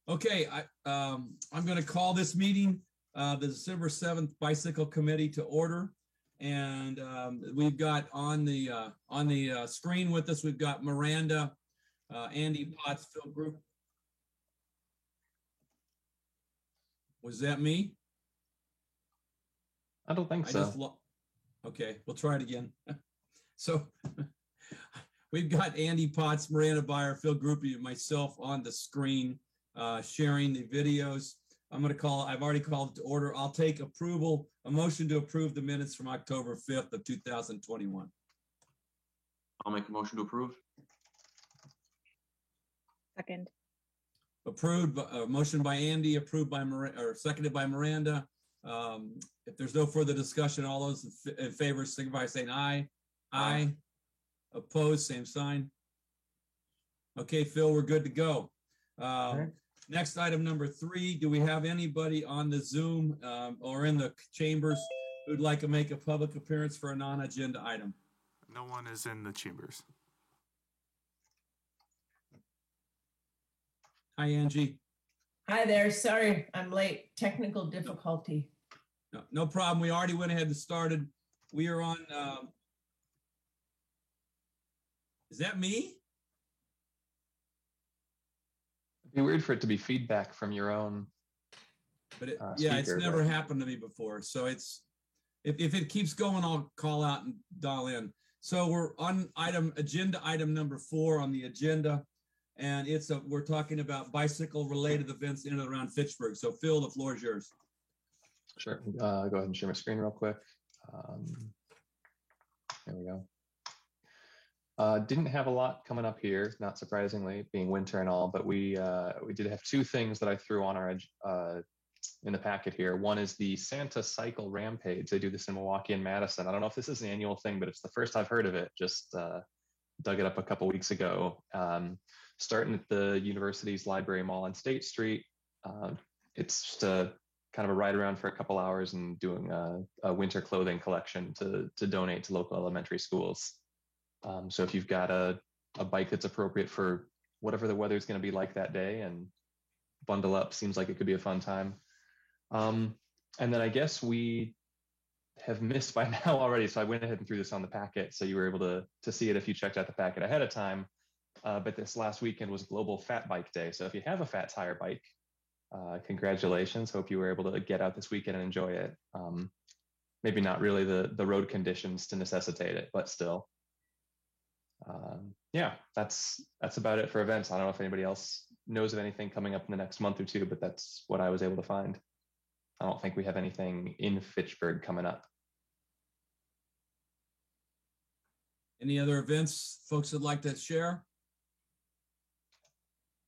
Okay, I'm going to call this meeting, the December 7th Bicycle Committee to order. And we've got on the screen with us, we've got Miranda, Andy Potts, Phil Group. Was that me? I don't think so. Okay, we'll try it again. So we've got Andy Potts, Miranda Beyer, Phil Groupie, and myself on the screen sharing the videos. I've already called it to order. I'll take a motion to approve the minutes from October 5th of 2021. I'll make a motion to approve. Second. Approved, motion by Andy, approved by seconded by Miranda. If there's no further discussion, all those in favor signify by saying aye. Aye. Opposed, same sign. Okay, Phil, we're good to go. Right. Next, item number 3. Do we have anybody on the Zoom or in the chambers who'd like to make a public appearance for a non-agenda item? No one is in the chambers. Hi, Angie. Hi there. Sorry, I'm late. Technical difficulty. No problem. We already went ahead and started. We are on. Is that me? It'd be weird for it to be feedback from your own. But it's never happened to me before. So it's if it keeps going, I'll call out and dial in. So we're on agenda item number 4 on the agenda, and we're talking about bicycle related events in and around Fitchburg. So Phil, the floor is yours. Sure. Go ahead and share my screen real quick. There we go. Didn't have a lot coming up here, not surprisingly, being winter and all, but we did have 2 things that I threw on our in the packet here. One is the Santa Cycle Rampage. They do this in Milwaukee and Madison. I don't know if this is an annual thing, but it's the first I've heard of it. Just dug it up a couple weeks ago. Starting at the university's library mall on State Street. It's just kind of a ride around for a couple hours and doing a winter clothing collection to donate to local elementary schools. So if you've got a bike that's appropriate for whatever the weather is going to be like that day and bundle up, seems like it could be a fun time. And then I guess we have missed by now already. So I went ahead and threw this on the packet. So you were able to see it if you checked out the packet ahead of time. But this last weekend was Global Fat Bike Day. So if you have a fat tire bike, congratulations. Hope you were able to get out this weekend and enjoy it. Maybe not really the road conditions to necessitate it, but still. Yeah, that's about it for events. I don't know if anybody else knows of anything coming up in the next month or 2, but that's what I was able to find. I don't think we have anything in Fitchburg coming up. Any other events folks would like to share?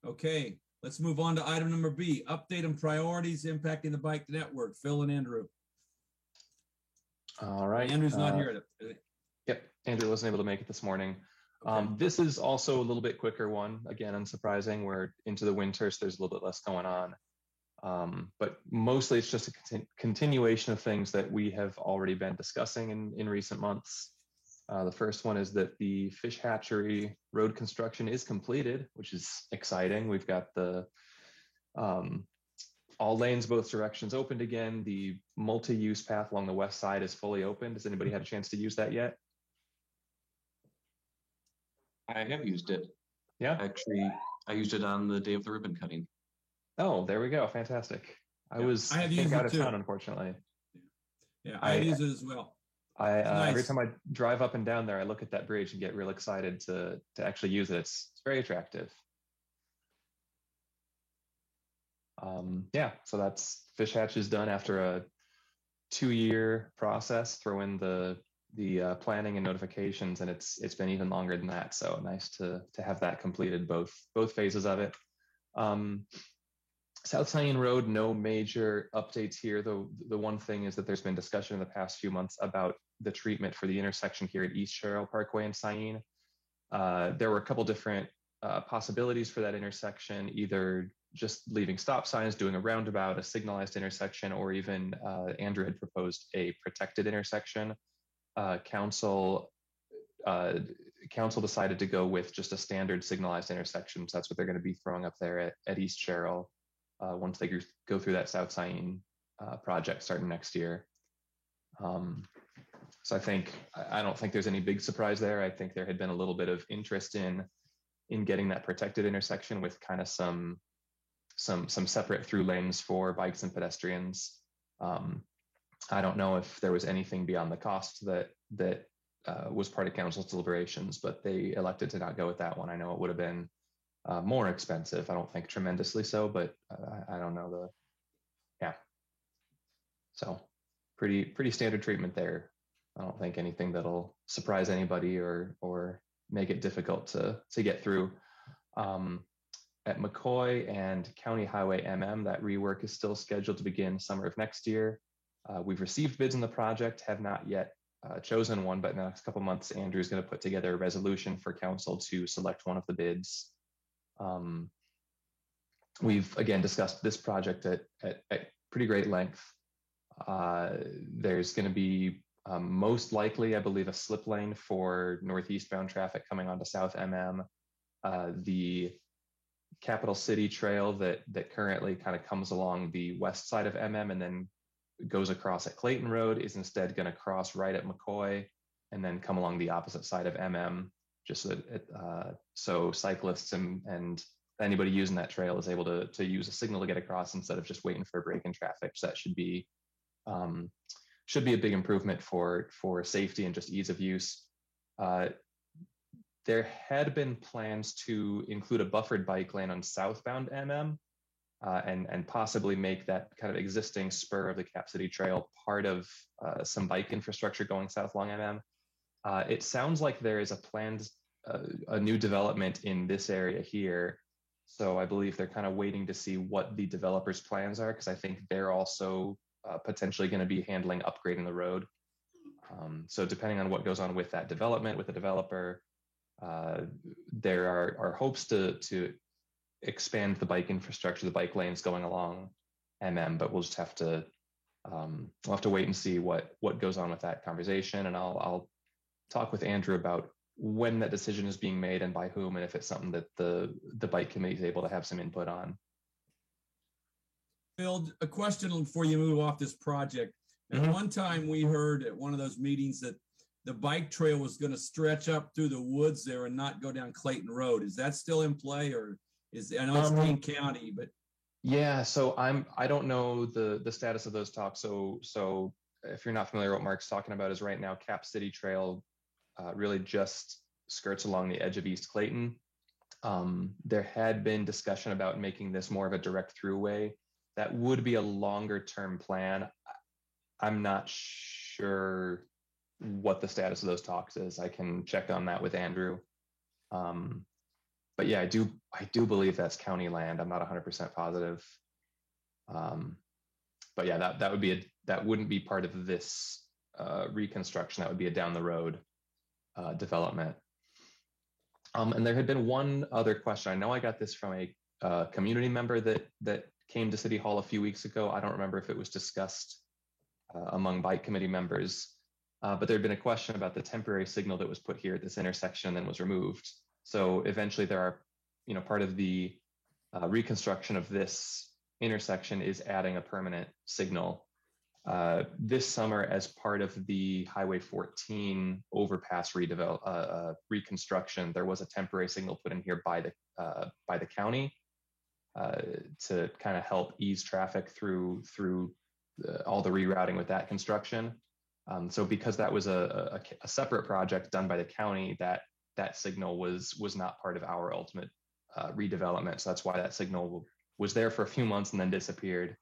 Okay, let's move on to item number B, update on priorities impacting the bike network. Phil and Andrew. All right. Andrew's not here. Yep, Andrew wasn't able to make it this morning. Okay. This is also a little bit quicker one. Again, unsurprising. We're into the winter, so there's a little bit less going on. But mostly it's just a continuation of things that we have already been discussing in recent months. The first one is that the fish hatchery road construction is completed, which is exciting. We've got the all lanes, both directions opened again. The multi-use path along the west side is fully opened. Has anybody had a chance to use that yet? I have used it. Yeah. Actually, I used it on the day of the ribbon cutting. Oh, there we go. Fantastic. I have used out of town, unfortunately. Yeah, I use it as well. Nice. Every time I drive up and down there, I look at that bridge and get real excited to actually use it. It's very attractive. Yeah, so that's fish hatch is done after a 2-year process. Throw in the planning and notifications, and it's been even longer than that. So nice to have that completed, both phases of it. South Cheyenne Road, no major updates here, though the one thing is that there's been discussion in the past few months about the treatment for the intersection here at East Sherrill Parkway in Cheyenne. There were a couple different possibilities for that intersection, either just leaving stop signs, doing a roundabout, a signalized intersection, or even Andrew had proposed a protected intersection. Council decided to go with just a standard signalized intersection. So that's what they're going to be throwing up there at East Sherrill. once they go through that South Sain project starting next year. So I don't think there's any big surprise there. I think there had been a little bit of interest in getting that protected intersection with kind of some separate through lanes for bikes and pedestrians. I don't know if there was anything beyond the cost that was part of council's deliberations, but they elected to not go with that one. I know it would have been more expensive. I don't think tremendously so, but I don't know yeah. So pretty standard treatment there. I don't think anything that'll surprise anybody or make it difficult to get through. At McCoy and County Highway MM, that rework is still scheduled to begin summer of next year. We've received bids on the project, have not yet chosen one, but in the next couple months, Andrew's going to put together a resolution for council to select one of the bids. We've again discussed this project at pretty great length. There's going to be most likely, I believe, a slip lane for northeastbound traffic coming onto South MM. The Capital City Trail that currently kind of comes along the west side of MM and then goes across at Clayton Road is instead going to cross right at McCoy and then come along the opposite side of MM, just so cyclists and anybody using that trail is able to use a signal to get across instead of just waiting for a break in traffic. So that should be a big improvement for safety and just ease of use. There had been plans to include a buffered bike lane on southbound MM and possibly make that kind of existing spur of the Cap City Trail part of some bike infrastructure going south along MM. It sounds like there is a new development in this area here. So I believe they're kind of waiting to see what the developers' plans are, because I think they're also potentially going to be handling upgrading the road. So depending on what goes on with that development, with the developer, there are hopes to expand the bike infrastructure, the bike lanes going along MM, but we'll just have to we'll have to wait and see what goes on with that conversation, and I'll talk with Andrew about when that decision is being made and by whom, and if it's something that the bike committee is able to have some input on. Phil, a question before you move off this project. At one time we heard at one of those meetings that the bike trail was going to stretch up through the woods there and not go down Clayton Road. Is that still in play, or I know it's Dane County, but yeah, so I don't know the status of those talks. So if you're not familiar, what Mark's talking about is right now Cap City Trail really just skirts along the edge of East Clayton. There had been discussion about making this more of a direct throughway. That would be a longer term plan. I'm not sure what the status of those talks is. I can check on that with Andrew. But yeah, I do believe that's county land. I'm not 100% positive. But yeah, that wouldn't be part of this reconstruction. That would be a down the road development. And there had been one other question. I know I got this from a community member that came to City Hall a few weeks ago. I don't remember if it was discussed among bike committee members, but there had been a question about the temporary signal that was put here at this intersection and then was removed. So eventually there are, part of the reconstruction of this intersection is adding a permanent signal. This summer, as part of the Highway 14 overpass reconstruction, there was a temporary signal put in here by the county to kind of help ease traffic through all the rerouting with that construction. So because that was a separate project done by the county, that signal was not part of our ultimate redevelopment. So that's why that signal was there for a few months and then disappeared.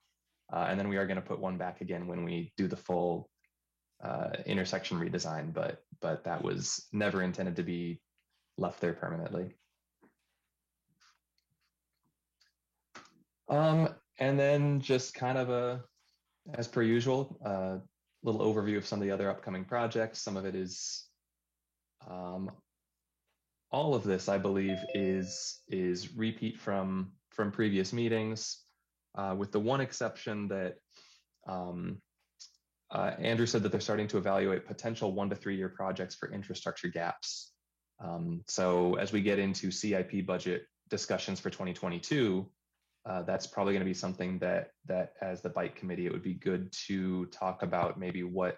And then we are going to put one back again when we do the full intersection redesign, but that was never intended to be left there permanently. And then just kind of as per usual, a little overview of some of the other upcoming projects. Some of it is, all of this, I believe, is repeat from previous meetings, with the one exception that Andrew said that they're starting to evaluate potential 1 to 3 year projects for infrastructure gaps. So as we get into CIP budget discussions for 2022, that's probably going to be something that as the bike committee, it would be good to talk about maybe what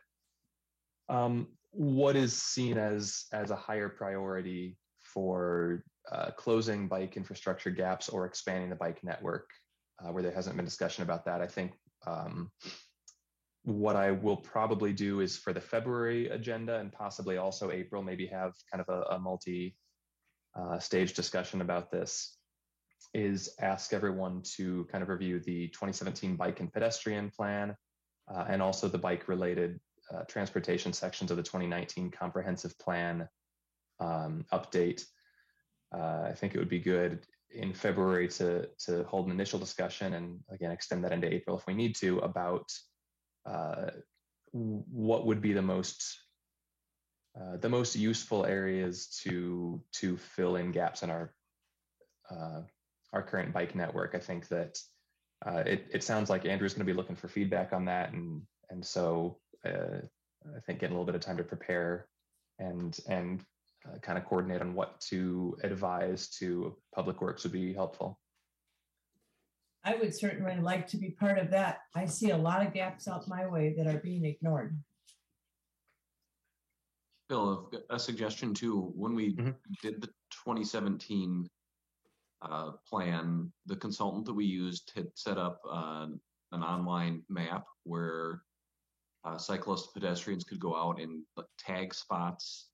is seen as a higher priority for closing bike infrastructure gaps or expanding the bike network, where there hasn't been discussion about that. I think what I will probably do is for the February agenda and possibly also April, maybe have kind of a multi-stage discussion about this, is ask everyone to kind of review the 2017 bike and pedestrian plan and also the bike related transportation sections of the 2019 comprehensive plan update. I think it would be good in February to hold an initial discussion and again extend that into April if we need to about what would be the most useful areas to fill in gaps in our current bike network. I think that it sounds like Andrew's going to be looking for feedback on that, and so I think getting a little bit of time to prepare and kind of coordinate on what to advise to Public Works would be helpful. I would certainly like to be part of that. I see a lot of gaps out my way that are being ignored. Bill, a suggestion too. When we did the 2017 plan, the consultant that we used had set up an online map where cyclists, pedestrians could go out and tag spots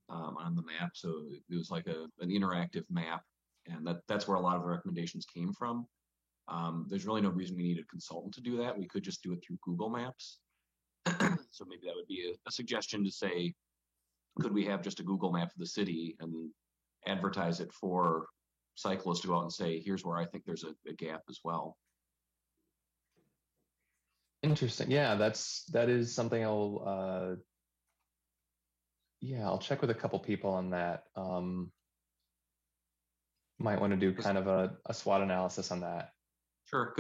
on the map. So it was like an interactive map, and that's where a lot of the recommendations came from. There's really no reason we need a consultant to do that. We could just do it through Google Maps. So maybe that would be a suggestion to say, could we have just a Google map of the city and advertise it for cyclists to go out and say, here's where I think there's a gap as well. Interesting. Yeah, that is something I'll check with a couple people on that. Might want to do kind of a SWOT analysis on that. Sure.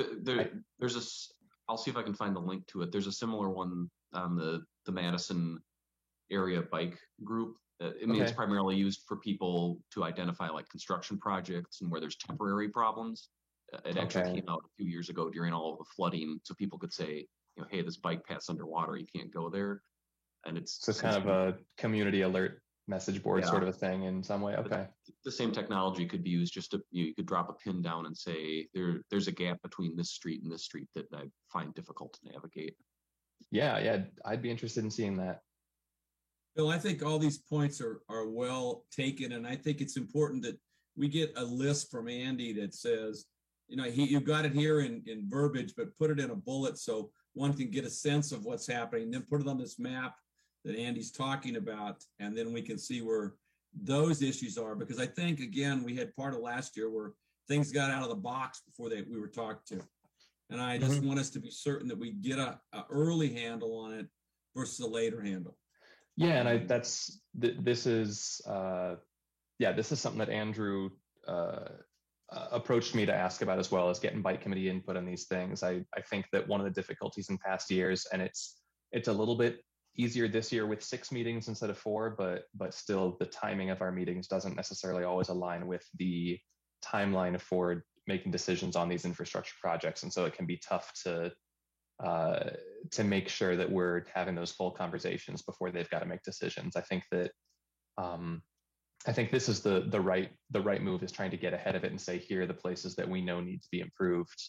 I'll see if I can find the link to it. There's a similar one on the Madison area bike group. It's primarily used for people to identify like construction projects and where there's temporary problems. It actually came out a few years ago during all of the flooding, so people could say, hey, this bike path's underwater, you can't go there. And it's kind of a community alert message board sort of a thing in some way. Okay. The same technology could be used just to, you could drop a pin down and say, there's a gap between this street and this street that I find difficult to navigate. Yeah, I'd be interested in seeing that. Bill, I think all these points are well taken, and I think it's important that we get a list from Andy that says, you've got it here in verbiage, but put it in a bullet so one can get a sense of what's happening, then put it on this map that Andy's talking about, and then we can see where those issues are. Because I think, again, we had part of last year where things got out of the box before we were talked to. And I just want us to be certain that we get a early handle on it versus a later handle. Yeah, and this is something that Andrew approached me to ask about as well, as getting bike committee input on these things. I think that one of the difficulties in past years, and it's a little bit easier this year with 6 meetings instead of 4, but still the timing of our meetings doesn't necessarily always align with the timeline for making decisions on these infrastructure projects, and so it can be tough to make sure that we're having those full conversations before they've got to make decisions. I think that this is the right move, is trying to get ahead of it and say, here are the places that we know need to be improved,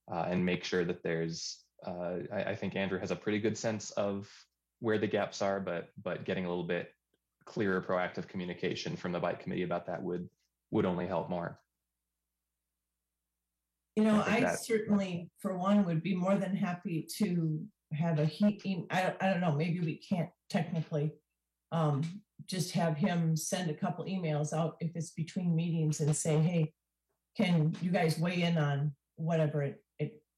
and make sure that there's. I think Andrew has a pretty good sense of where the gaps are, but getting a little bit clearer, proactive communication from the bike committee about that would only help more. I certainly, for one, would be more than happy to have a I don't know, maybe we can't technically just have him send a couple emails out if it's between meetings and say, hey, can you guys weigh in on whatever it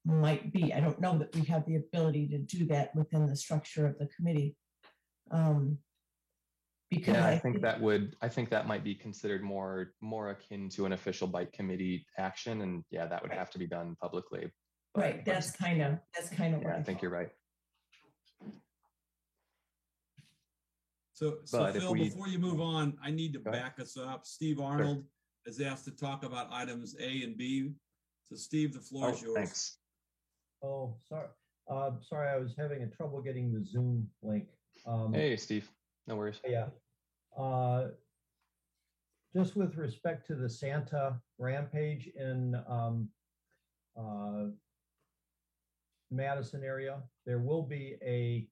might be? I don't know that we have the ability to do that within the structure of the committee. Because I think that might be considered more akin to an official bike committee action, and that would have to be done publicly. Right. That's kind of what I think you're right. So Phil, before you move on, I need to back us up. Steve Arnold has asked to talk about items A and B So Steve, the floor is yours. Thanks. Oh, sorry. Sorry, I was having a trouble getting the Zoom link. Hey, Steve. No worries. Yeah. Just with respect to the Santa Rampage in Madison area, there will be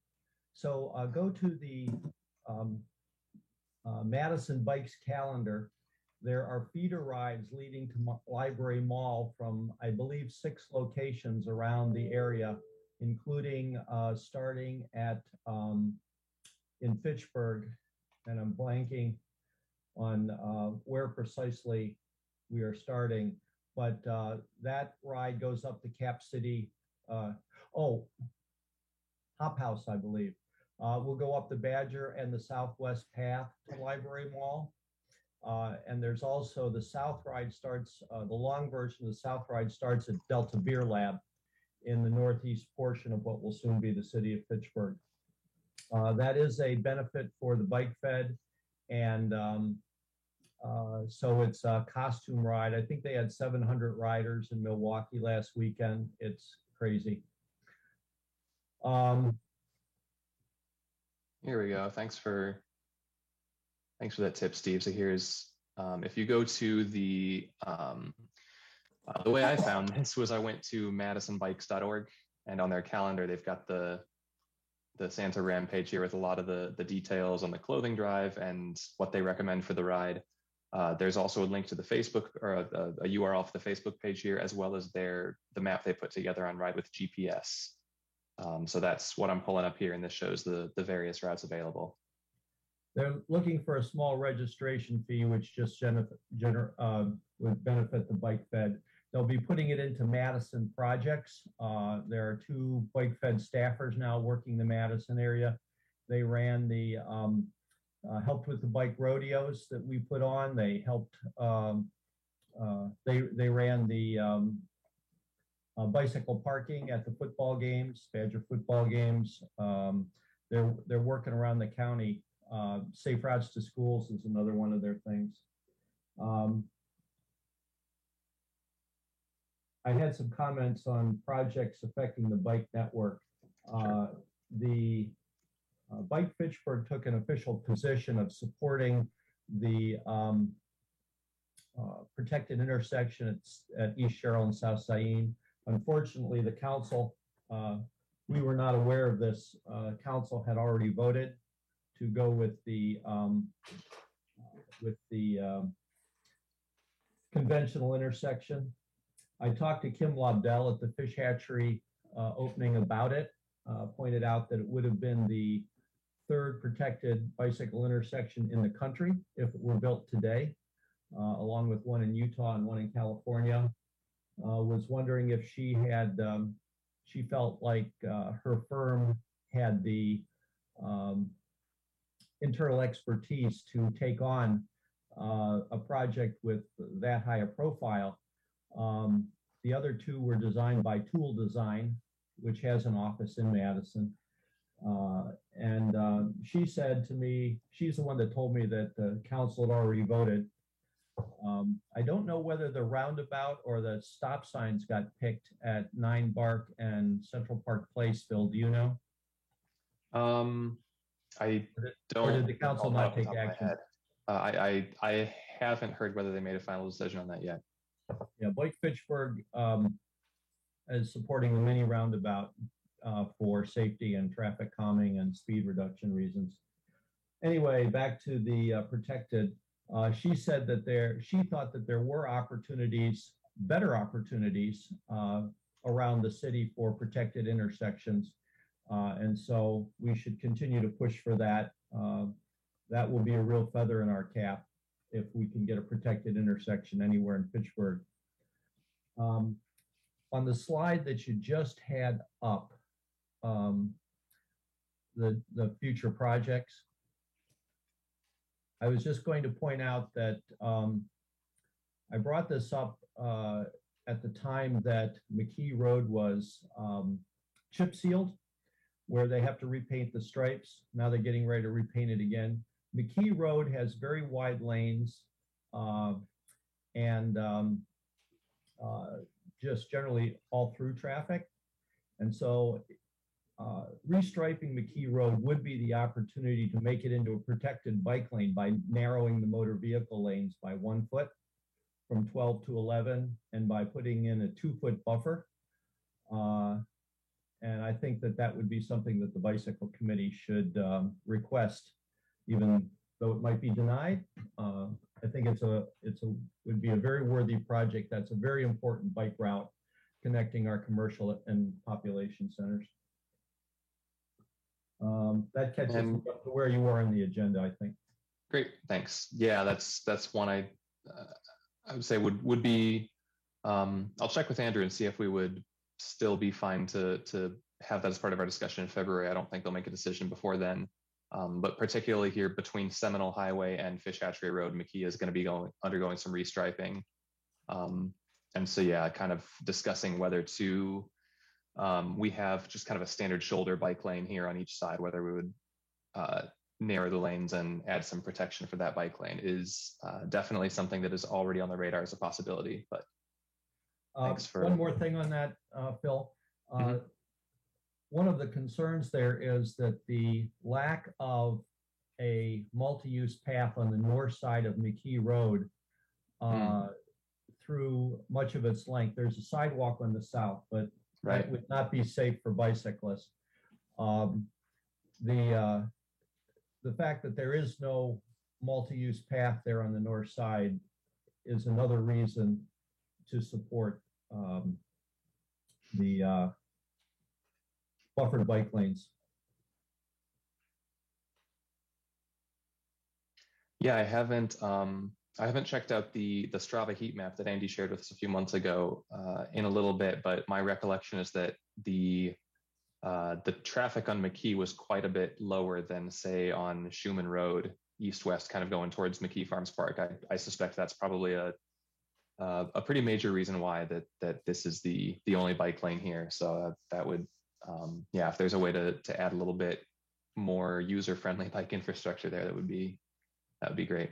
go to the Madison Bikes calendar. There are feeder rides leading to Library Mall from, I believe, 6 locations around the area, including starting at in Fitchburg, and I'm blanking on where precisely we are starting, but that ride goes up to Cap City. Hop House, I believe. We'll go up the Badger and the Southwest Path to Library Mall. And there's also the South Ride starts, the long version of the South Ride starts at Delta Beer Lab in the northeast portion of what will soon be the city of Fitchburg. That is a benefit for the Bike Fed. And so it's a costume ride. I think they had 700 riders in Milwaukee last weekend. It's crazy. Here we go. Thanks for that tip, Steve. So here's, if you go to the way I found this was I went to madisonbikes.org, and on their calendar, they've got the Santa Rampage here with a lot of the details on the clothing drive and what they recommend for the ride. There's also a link to the Facebook, or a URL for the Facebook page here, as well as the map they put together on Ride with GPS. So that's what I'm pulling up here, and this shows the various routes available. They're looking for a small registration fee, which just would benefit the Bike Fed. They'll be putting it into Madison projects. There are 2 Bike Fed staffers now working the Madison area. They ran the, helped with the bike rodeos that we put on. They helped, they ran the bicycle parking at the football games, Badger football games. They're working around the county. Safe routes to schools is another one of their things. I had some comments on projects affecting the bike network. Sure. The Bike Fitchburg took an official position of supporting the protected intersection at East Sherrill and South Sayin. Unfortunately, the council, we were not aware of this. Council had already voted to go with the conventional intersection. I talked to Kim Lobdell at the Fish Hatchery opening about it, pointed out that it would have been the 3rd protected bicycle intersection in the country if it were built today, along with one in Utah and one in California. Was wondering if she had, she felt like her firm had the internal expertise to take on a project with that high a profile. The other 2 were designed by Tool Design, which has an office in Madison. She said to me, she's the one that told me that the council had already voted. I don't know whether the roundabout or the stop signs got picked at 9 Bark and Central Park Place, Phil. Do you know? I don't. Or did the council not take action? I haven't heard whether they made a final decision on that yet. Yeah, Blake Fitchburg is supporting the mini roundabout for safety and traffic calming and speed reduction reasons. Anyway, back to the protected. She said that she thought that there were opportunities, better opportunities around the city for protected intersections. And so we should continue to push for that. That will be a real feather in our cap if we can get a protected intersection anywhere in Fitchburg. On the slide that you just had up, the future projects, I was just going to point out that I brought this up at the time that McKee Road was chip sealed, where they have to repaint the stripes. Now they're getting ready to repaint it again. McKee Road has very wide lanes and just generally all through traffic. And so restriping McKee Road would be the opportunity to make it into a protected bike lane by narrowing the motor vehicle lanes by 1 foot from 12 to 11 and by putting in a 2-foot buffer. And I think that that would be something that the bicycle committee should request, even though it might be denied. I think would be a very worthy project. That's a very important bike route connecting our commercial and population centers. That catches up to where you are in the agenda, I think. Great, thanks. Yeah, that's one I would say would be. I'll check with Andrew and see if we would still be fine to have that as part of our discussion in February. I don't think they'll make a decision before then. But particularly here between Seminole Highway and Fish Hatchery Road, McKee is going to be undergoing some restriping. And so, yeah, kind of discussing whether to, we have just kind of a standard shoulder bike lane here on each side, whether we would narrow the lanes and add some protection for that bike lane is definitely something that is already on the radar as a possibility. But thanks for one more thing on that, Phil. One of the concerns there is that the lack of a multi-use path on the north side of McKee Road through much of its length. There's a sidewalk on the south, but that would not be safe for bicyclists. The fact that there is no multi-use path there on the north side is another reason to support the buffered bike lanes. Yeah, I haven't checked out the Strava heat map that Andy shared with us a few months ago in a little bit, but my recollection is that the traffic on McKee was quite a bit lower than, say, on Schumann Road, east-west, kind of going towards McKee Farms Park. I suspect that's probably a pretty major reason why that this is the only bike lane here. So that would, yeah, if there's a way to add a little bit more user-friendly bike infrastructure there, that would be great.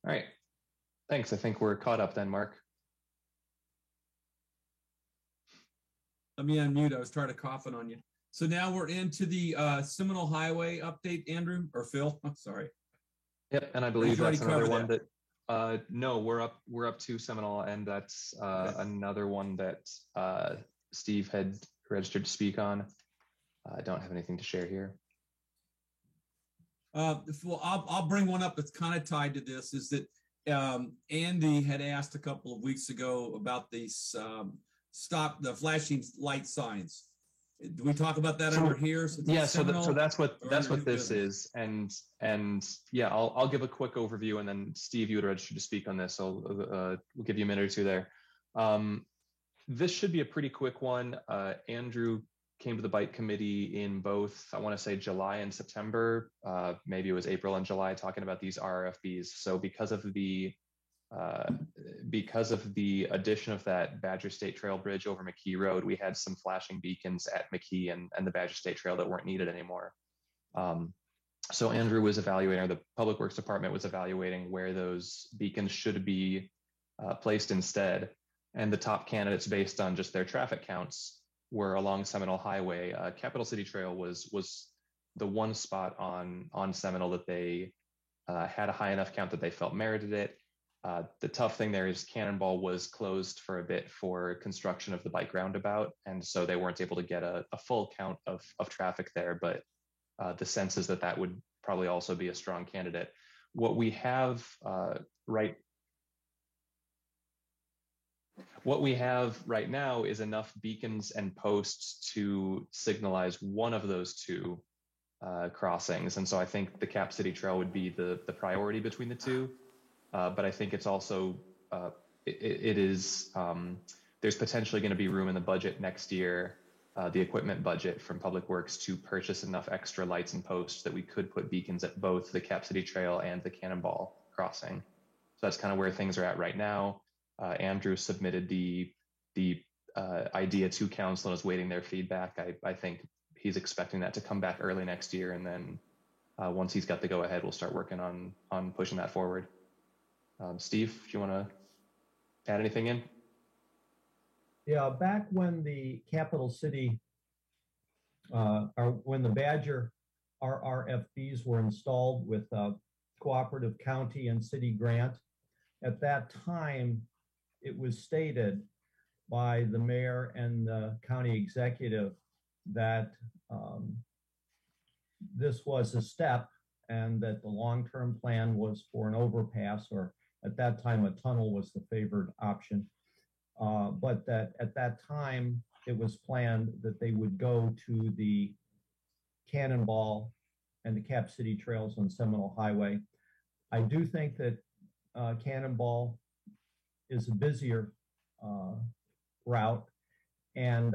All right, thanks. I think we're caught up then, Mark. Let me unmute. I was trying to coughing on you. So now we're into the Seminole Highway update, Andrew or Phil. I'm sorry. Yep, and I believe that's another one that. No, we're up to Seminole, and that's another one that Steve had registered to speak on. I don't have anything to share here. Well, I'll bring one up that's kind of tied to this. Is that Andy had asked a couple of weeks ago about these stop the flashing light signs. Do we talk about that over here? So that's what this is, and yeah, I'll give a quick overview, and then Steve, you would register to speak on this, so we'll give you a minute or two there. This should be a pretty quick one. Andrew came to the bike committee in both, I want to say, July and September. Maybe it was April and July, talking about these RFBs. So because of the addition of that Badger State Trail bridge over McKee Road, we had some flashing beacons at McKee and the Badger State Trail that weren't needed anymore. So Andrew was evaluating, or the Public Works Department was evaluating where those beacons should be placed instead. And the top candidates, based on just their traffic counts, were along Seminole Highway. Capital City Trail was the one spot on Seminole that they had a high enough count that they felt merited it. The tough thing there is Cannonball was closed for a bit for construction of the bike roundabout, and so they weren't able to get a full count of traffic there, but the sense is that would probably also be a strong candidate. What we have right now is enough beacons and posts to signalize one of those two crossings, and so I think the Cap City Trail would be the priority between the two. But I think it's also, there's potentially going to be room in the budget next year, the equipment budget from Public Works, to purchase enough extra lights and posts that we could put beacons at both the Cap City Trail and the Cannonball crossing. So that's kind of where things are at right now. Andrew submitted the idea to council and is waiting their feedback. I think he's expecting that to come back early next year. And then once he's got the go ahead, we'll start working on pushing that forward. Steve, do you want to add anything in? Yeah, back when the capital city, or when the Badger RRFBs were installed with cooperative county and city grant, at that time, it was stated by the mayor and the county executive that this was a step and that the long-term plan was for an overpass, or at that time, a tunnel was the favored option. But that at that time, it was planned that they would go to the Cannonball and the Cap City trails on Seminole Highway. I do think that Cannonball is a busier route, and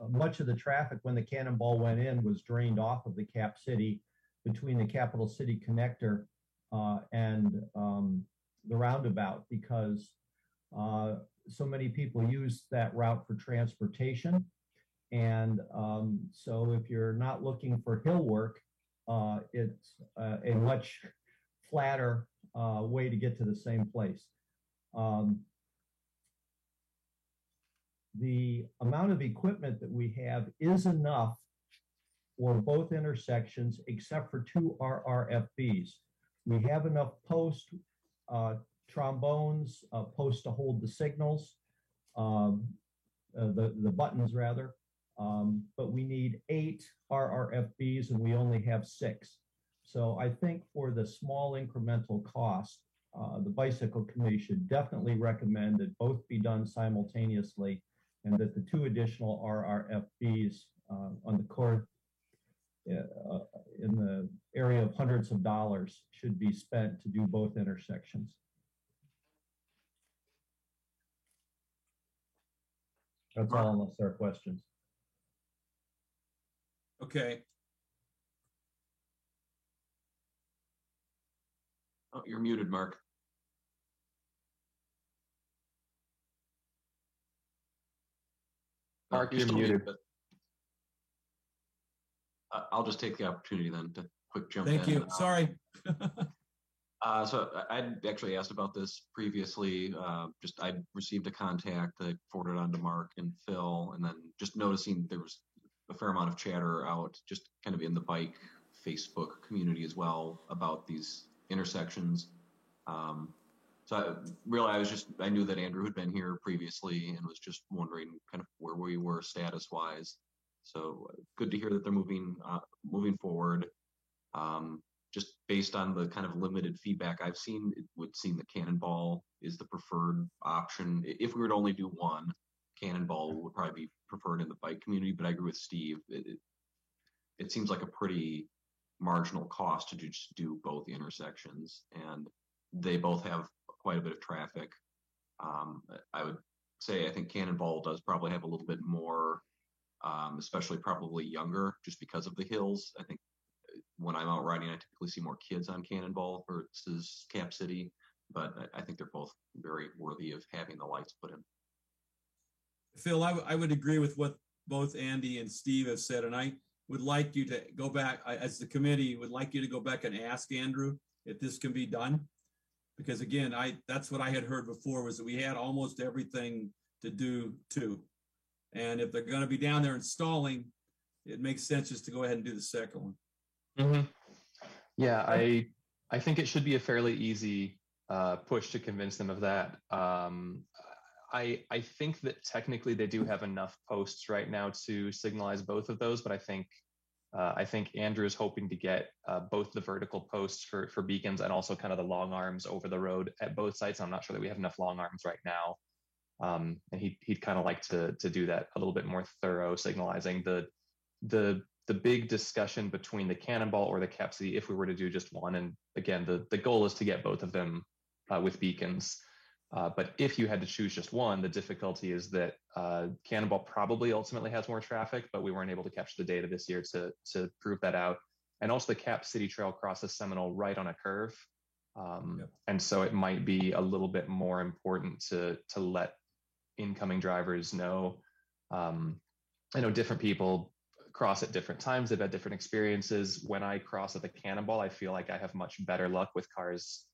much of the traffic when the Cannonball went in was drained off of the Cap City between the Capital City connector and the roundabout, because so many people use that route for transportation. And so if you're not looking for hill work, it's a much flatter way to get to the same place. The amount of equipment that we have is enough for both intersections except for 2 RRFBs. We have enough posts, trombones, posts to hold the signals, the buttons rather, but we need 8 RRFBs and we only have 6. So I think for the small incremental cost, the bicycle committee should definitely recommend that both be done simultaneously, and that the 2 additional RRFBs on the core in the area of hundreds of dollars should be spent to do both intersections. That's all, unless there are questions. Okay. Oh, you're muted, Mark. Mark, you're still muted. but I'll just take the opportunity then to quick jump Thank in. you. Sorry. So I'd actually asked about this previously. Just I received a contact that forwarded on to Mark and Phil, and then just noticing there was a fair amount of chatter out just kind of in the bike Facebook community as well about these intersections. So I knew that Andrew had been here previously and was just wondering kind of where we were status wise. So good to hear that they're moving forward. Just based on the kind of limited feedback I've seen, it would seem that Cannonball is the preferred option. If we were to only do one, Cannonball would probably be preferred in the bike community, but I agree with Steve. It seems like a pretty marginal cost to just do both intersections, and they both have quite a bit of traffic. I would say I think Cannonball does probably have a little bit more, especially probably younger, just because of the hills. I think when I'm out riding, I typically see more kids on Cannonball versus Cap City, but I think they're both very worthy of having the lights put in. Phil, I would agree with what both Andy and Steve have said, and I would like you to go back, as the committee, would like you to go back and ask Andrew if this can be done. Because again, that's what I had heard before, was that we had almost everything to do too. And if they're going to be down there installing, it makes sense just to go ahead and do the second one. Mm-hmm. Yeah, I think it should be a fairly easy push to convince them of that. I think that technically they do have enough posts right now to signalize both of those, but I think Andrew is hoping to get both the vertical posts for beacons and also kind of the long arms over the road at both sites. I'm not sure that we have enough long arms right now. And he'd kind of like to do that a little bit more thorough, signalizing the big discussion between the Cannonball or the Cap City if we were to do just one. And again, the goal is to get both of them with beacons. But if you had to choose just one, the difficulty is that Cannonball probably ultimately has more traffic, but we weren't able to capture the data this year to prove that out. And also the Cap City Trail crosses Seminole right on a curve. And so it might be a little bit more important to let incoming drivers know. I know different people cross at different times. They've had different experiences. When I cross at the Cannonball, I feel like I have much better luck with cars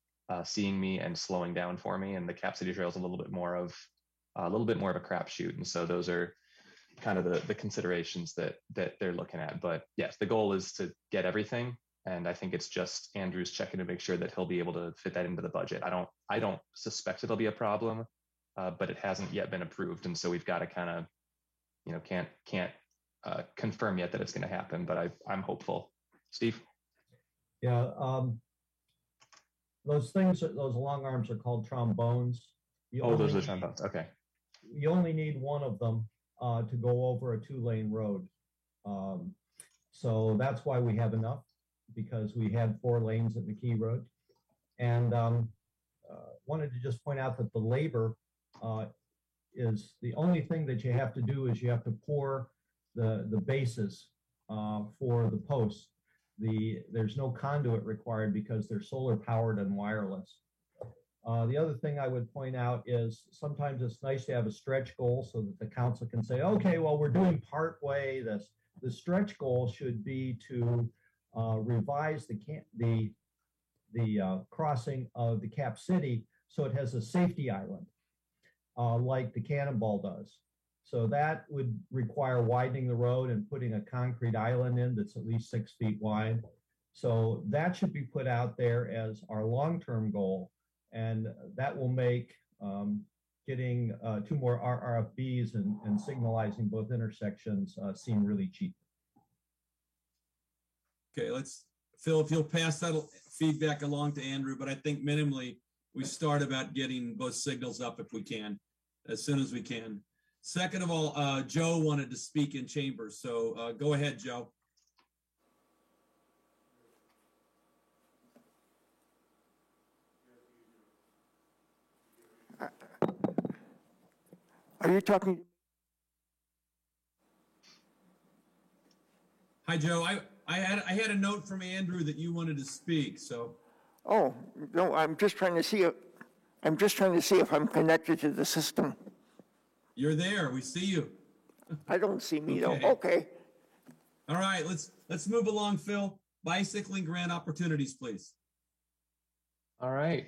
seeing me and slowing down for me. And the Cap City Trail is a little bit more of a crapshoot. And so those are kind of the considerations that they're looking at. But yes, the goal is to get everything. And I think it's just Andrew's checking to make sure that he'll be able to fit that into the budget. I don't suspect it'll be a problem, but it hasn't yet been approved. And so we've got to kind of, can't confirm yet that it's going to happen, but I'm hopeful. Steve? Yeah, those long arms are called trombones. Those are trombones. Okay. You only need one of them to go over a 2-lane road. So that's why we have enough, because we had 4 lanes at McKee Road. And wanted to just point out that the labor is the only thing that you have to do is you have to pour the bases for the posts. There's no conduit required because they're solar powered and wireless. The other thing I would point out is sometimes it's nice to have a stretch goal so that the council can say, okay, well, we're doing part way. The stretch goal should be to revise the crossing of the Cap City so it has a safety island like the Cannonball does. So that would require widening the road and putting a concrete island in that's at least 6 feet wide. So that should be put out there as our long-term goal. And that will make getting 2 more RFBs and signalizing both intersections seem really cheap. Okay, Phil, if you'll pass that feedback along to Andrew, but I think minimally we start about getting both signals up if we can, as soon as we can. Second of all, Joe wanted to speak in chambers, so go ahead, Joe. Are you talking? Hi, Joe. I had a note from Andrew that you wanted to speak, so. Oh, no, I'm just trying to see if I'm connected to the system. You're there. We see you. I don't see me Okay. though. Okay. All right, let's move along, Phil. Bicycling grant opportunities, please. All right.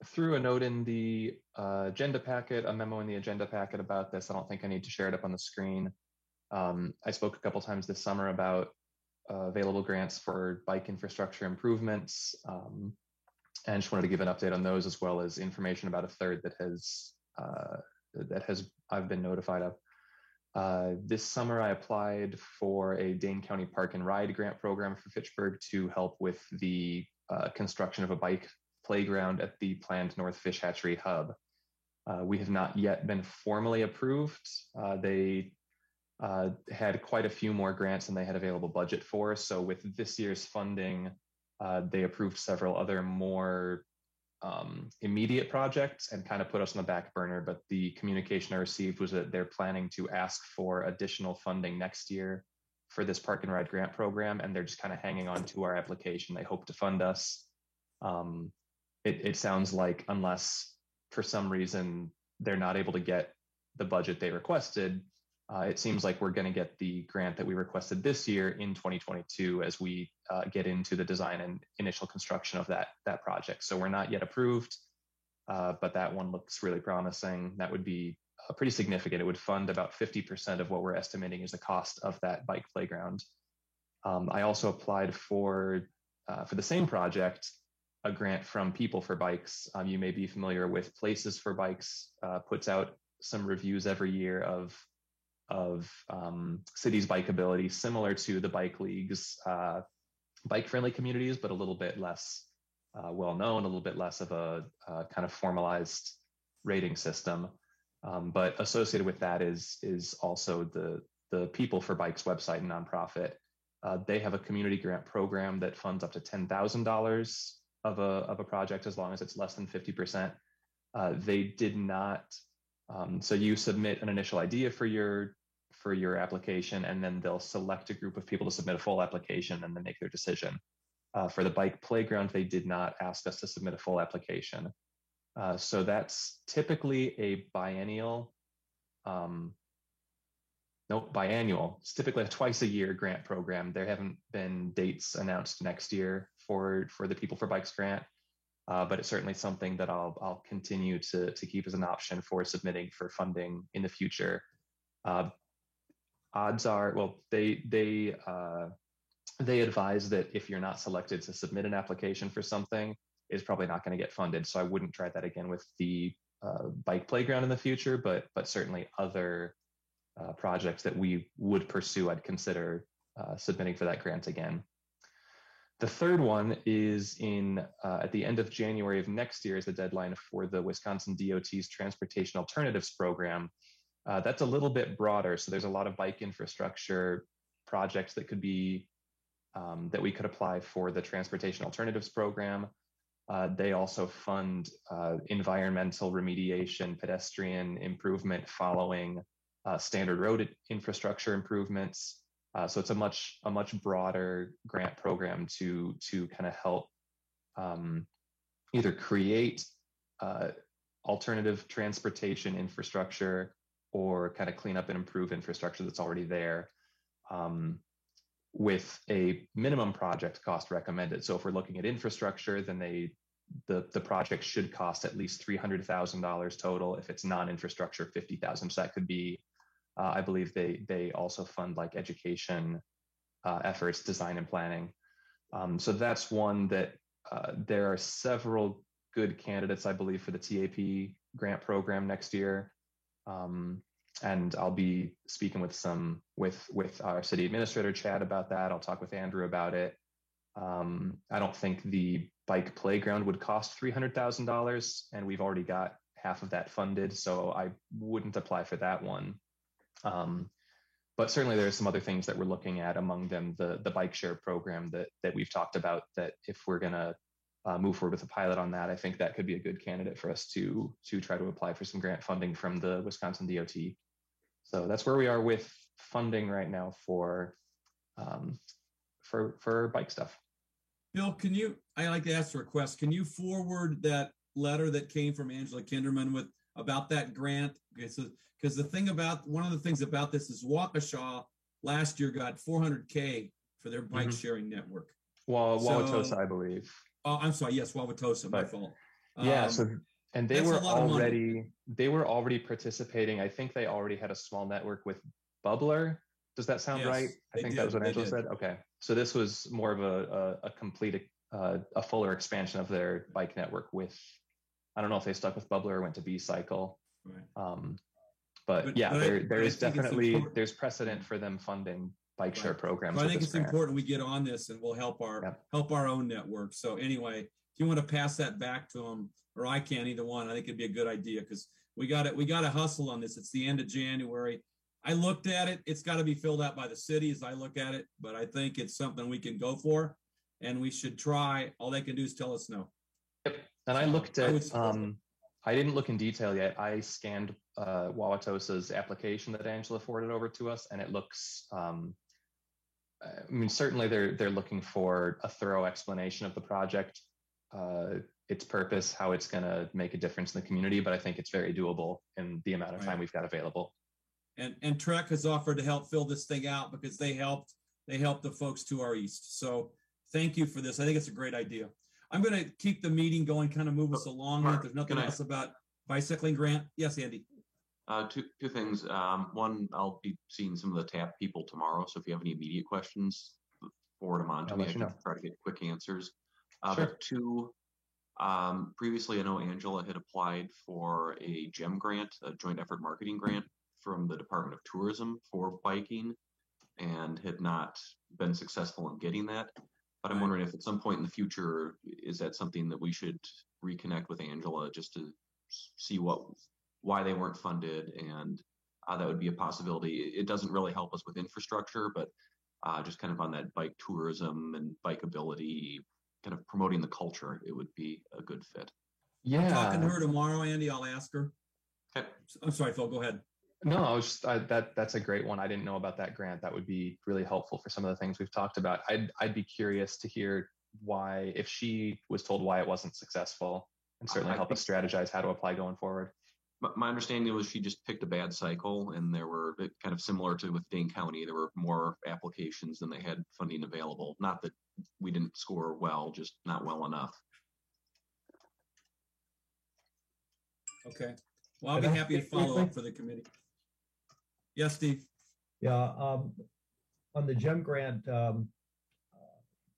Threw a note in the agenda packet, a memo in the agenda packet about this. I don't think I need to share it up on the screen. I spoke a couple times this summer about available grants for bike infrastructure improvements, and just wanted to give an update on those, as well as information about a third that I've been notified of. This summer, I applied for a Dane County Park and Ride grant program for Fitchburg to help with the construction of a bike playground at the planned North Fish Hatchery Hub. We have not yet been formally approved. They had quite a few more grants than they had available budget for. So with this year's funding, they approved several other more immediate projects and kind of put us on the back burner. But the communication I received was that they're planning to ask for additional funding next year for this Park and Ride grant program, and they're just kind of hanging on to our application. They hope to fund us. It sounds like, unless for some reason they're not able to get the budget they requested, it seems like we're going to get the grant that we requested this year in 2022 as we get into the design and initial construction of that project. So we're not yet approved, but that one looks really promising. That would be pretty significant. It would fund about 50% of what we're estimating is the cost of that bike playground. I also applied for the same project, a grant from People for Bikes. You may be familiar with Places for Bikes, puts out some reviews every year of cities' bikeability, similar to the Bike League's bike-friendly communities, but a little bit less well-known, a little bit less of a kind of formalized rating system. But associated with that is also the People for Bikes website and nonprofit. They have a community grant program that funds up to $10,000 of a project as long as it's less than 50%. They did not. So you submit an initial idea for your application, and then they'll select a group of people to submit a full application and then make their decision. For the bike playground, they did not ask us to submit a full application. So that's typically a biennial. Biannual. It's typically a twice a year grant program. There haven't been dates announced next year for the People for Bikes grant, but it's certainly something that I'll continue to keep as an option for submitting for funding in the future. Odds are, well, they advise that if you're not selected to submit an application for something, it's probably not going to get funded. So I wouldn't try that again with the bike playground in the future, but certainly other projects that we would pursue, I'd consider submitting for that grant again. The third one is at the end of January of next year is the deadline for the Wisconsin DOT's Transportation Alternatives Program. That's a little bit broader. So there's a lot of bike infrastructure projects that could be, that we could apply for the Transportation Alternatives Program. They also fund environmental remediation, pedestrian improvement following standard road infrastructure improvements. So it's a much broader grant program to kind of help either create alternative transportation infrastructure or kind of clean up and improve infrastructure that's already there, with a minimum project cost recommended. So if we're looking at infrastructure, then the project should cost at least $300,000 total. If it's non-infrastructure, $50,000. So that could be, I believe they also fund like education efforts, design and planning. So that's one that there are several good candidates, I believe, for the TAP grant program next year. And I'll be speaking with our city administrator, Chad, about that. I'll talk with Andrew about it. I don't think the bike playground would cost $300,000, and we've already got half of that funded, so I wouldn't apply for that one. But certainly there's some other things that we're looking at, among them the bike share program that we've talked about, that if we're going to move forward with a pilot on that, I think that could be a good candidate for us to try to apply for some grant funding from the Wisconsin DOT. So that's where we are with funding right now for bike stuff. Bill, I like to ask a request. Can you forward that letter that came from Angela Kinderman about that grant? Because one of the things about this is Waukesha last year got $400K for their bike sharing network. Wauwatosa, I believe. Oh, I'm sorry. Yes, Wauwatosa, my fault. Yeah. And they were already participating. I think they already had a small network with Bubbler. Does that sound right? I think that was what Angela said. Okay. So this was more of a complete, a fuller expansion of their bike network with, I don't know if they stuck with Bubbler or went to B-Cycle. Right. But there is definitely, there's precedent for them funding bike share programs. But I think it's important we get on this, and we'll help our own network. So anyway, if you want to pass that back to them, or I can, either one, I think it'd be a good idea, because we got to hustle on this. It's the end of January. I looked at it. It's got to be filled out by the city as I look at it, but I think it's something we can go for, and we should try. All they can do is tell us no. Yep. And I looked at, I didn't look in detail yet. I scanned Wauwatosa's application that Angela forwarded over to us, and it looks, I mean, certainly they're looking for a thorough explanation of the project, its purpose, how it's going to make a difference in the community, but I think it's very doable in the amount of time we've got available. And Trek has offered to help fill this thing out, because they helped the folks to our east. So thank you for this. I think it's a great idea. I'm going to keep the meeting going, kind of move us along. Mark, there's nothing else about bicycling grant. Yes, Andy. Two things. One, I'll be seeing some of the TAP people tomorrow. So if you have any immediate questions, forward them on to me. I can try to get quick answers. Sure. But two, previously I know Angela had applied for a GEM grant, a joint effort marketing grant from the Department of Tourism for biking, and had not been successful in getting that. But I'm wondering if at some point in the future, is that something that we should reconnect with Angela just to see why they weren't funded, and that would be a possibility. It doesn't really help us with infrastructure, but just kind of on that bike tourism and bikeability, kind of promoting the culture, it would be a good fit. Yeah. I'm talking to her tomorrow, Andy. I'll ask her. Okay. I'm sorry, Phil, go ahead. No, I was just, that's a great one. I didn't know about that grant. That would be really helpful for some of the things we've talked about. I'd be curious to hear why, if she was told why it wasn't successful, and certainly help us strategize how to apply going forward. My understanding was she just picked a bad cycle, and there were kind of similar to with Dane County. There were more applications than they had funding available. Not that we didn't score well, just not well enough. Okay. Well, I'll be happy to follow up for the committee. Yes, Steve. Yeah, on the GEM grant,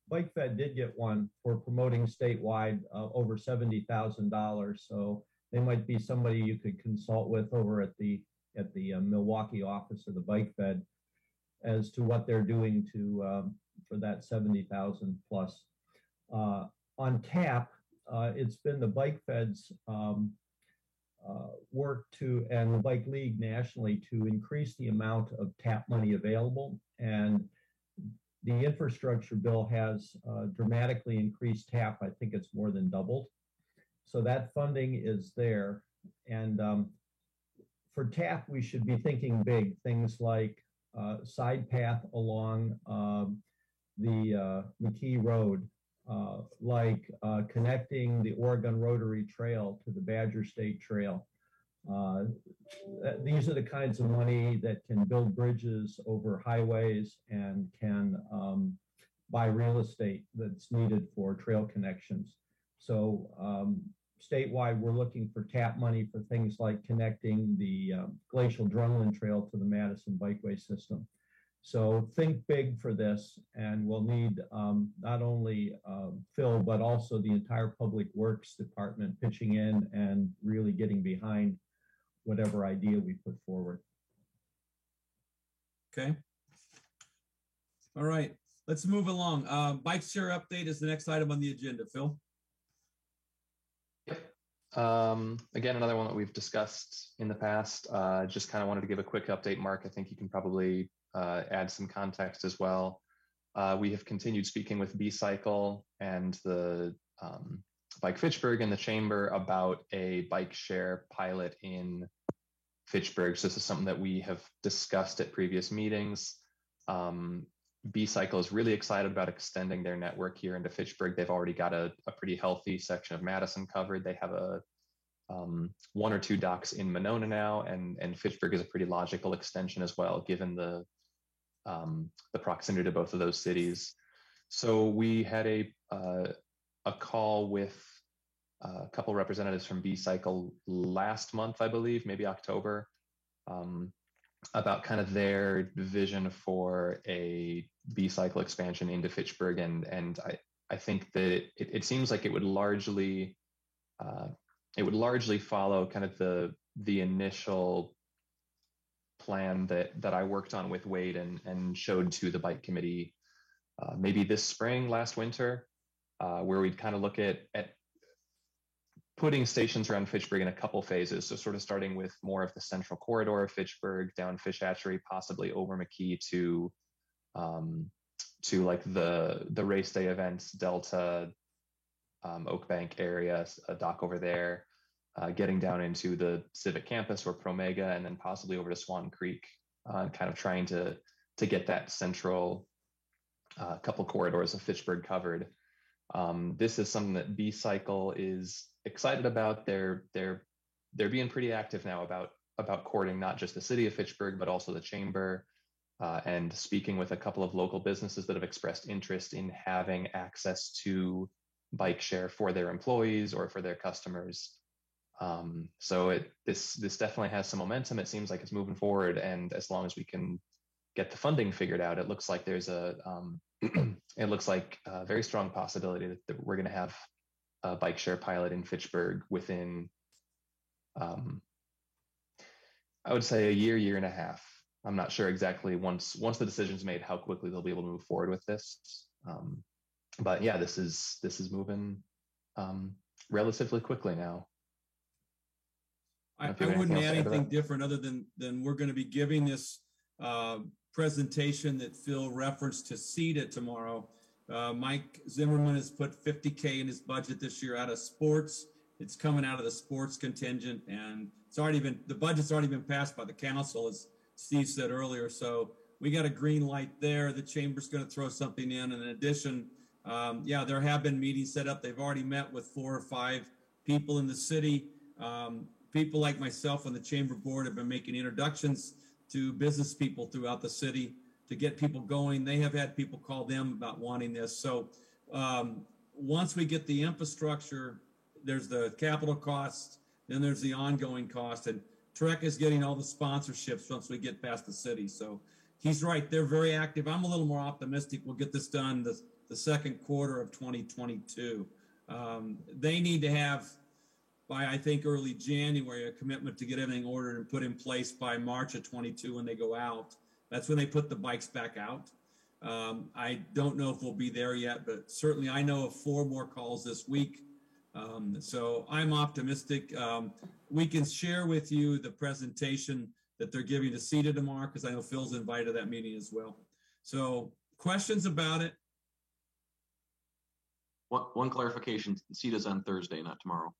Bike Fed did get one for promoting statewide over $70,000. So they might be somebody you could consult with over at the Milwaukee office of the Bike Fed as to what they're doing to for that 70,000 plus. On TAP, it's been the Bike Fed's work to, and the Bike League nationally, to increase the amount of TAP money available. And the infrastructure bill has dramatically increased TAP. I think it's more than doubled. So that funding is there. And for TAP, we should be thinking big, things like side path along the McKee Road, like connecting the Oregon Rotary Trail to the Badger State Trail. These are the kinds of money that can build bridges over highways and can buy real estate that's needed for trail connections. So statewide, we're looking for TAP money for things like connecting the Glacial Drumlin Trail to the Madison Bikeway system. So think big for this, and we'll need not only Phil, but also the entire Public Works Department pitching in and really getting behind whatever idea we put forward. Okay. All right, let's move along. Bike share update is the next item on the agenda. Phil? Yep. Again, another one that we've discussed in the past. Just kind of wanted to give a quick update. Mark, I think you can probably add some context as well. We have continued speaking with B-Cycle and the Bike Fitchburg and the Chamber about a bike share pilot in Fitchburg. So this is something that we have discussed at previous meetings. B-Cycle is really excited about extending their network here into Fitchburg. They've already got a pretty healthy section of Madison covered. They have a one or two docks in Monona now, and Fitchburg is a pretty logical extension as well, given the proximity to both of those cities. So we had a call with a couple representatives from B-Cycle last month, I believe, maybe October, about kind of their vision for a B-Cycle expansion into Fitchburg. And I think that it seems like it would largely follow kind of the initial plan that I worked on with Wade and showed to the bike committee maybe this spring, last winter, where we'd kind of look at putting stations around Fitchburg in a couple phases. So sort of starting with more of the central corridor of Fitchburg, down Fish Hatchery, possibly over McKee to like the race day events, Delta, Oak Bank area, a dock over there, getting down into the Civic Campus or Promega, and then possibly over to Swan Creek, kind of trying to get that central couple corridors of Fitchburg covered. This is something that B-Cycle is excited about. They're being pretty active now about courting not just the city of Fitchburg, but also the chamber, and speaking with a couple of local businesses that have expressed interest in having access to bike share for their employees or for their customers. So this definitely has some momentum. It seems like it's moving forward, and as long as we can get the funding figured out, it looks like there's a very strong possibility that we're going to have a bike share pilot in Fitchburg within, I would say, a year and a half. I'm not sure exactly once the decision's made how quickly they'll be able to move forward with this. But yeah, this is moving relatively quickly now. I wouldn't add anything different other than we're going to be giving this presentation that Phil referenced to CETA tomorrow. Mike Zimmerman has put $50K in his budget this year out of sports. It's coming out of the sports contingent, and the budget's already been passed by the council, as Steve said earlier. So we got a green light there. The chamber's going to throw something in. And in addition, there have been meetings set up. They've already met with 4 or 5 people in the city people like myself on the chamber board have been making introductions to business people throughout the city to get people going. They have had people call them about wanting this. So once we get the infrastructure, there's the capital costs, then there's the ongoing cost, and Trek is getting all the sponsorships once we get past the city. So he's right, they're very active. I'm a little more optimistic we'll get this done the second quarter of 2022. They need to have, by I think early January, a commitment to get everything ordered and put in place by March of 22 when they go out. That's when they put the bikes back out. I don't know if we'll be there yet, but certainly I know of 4 more calls this week. So I'm optimistic. We can share with you the presentation that they're giving to CETA tomorrow, because I know Phil's invited to that meeting as well. So questions about it? One clarification, CETA's on Thursday, not tomorrow.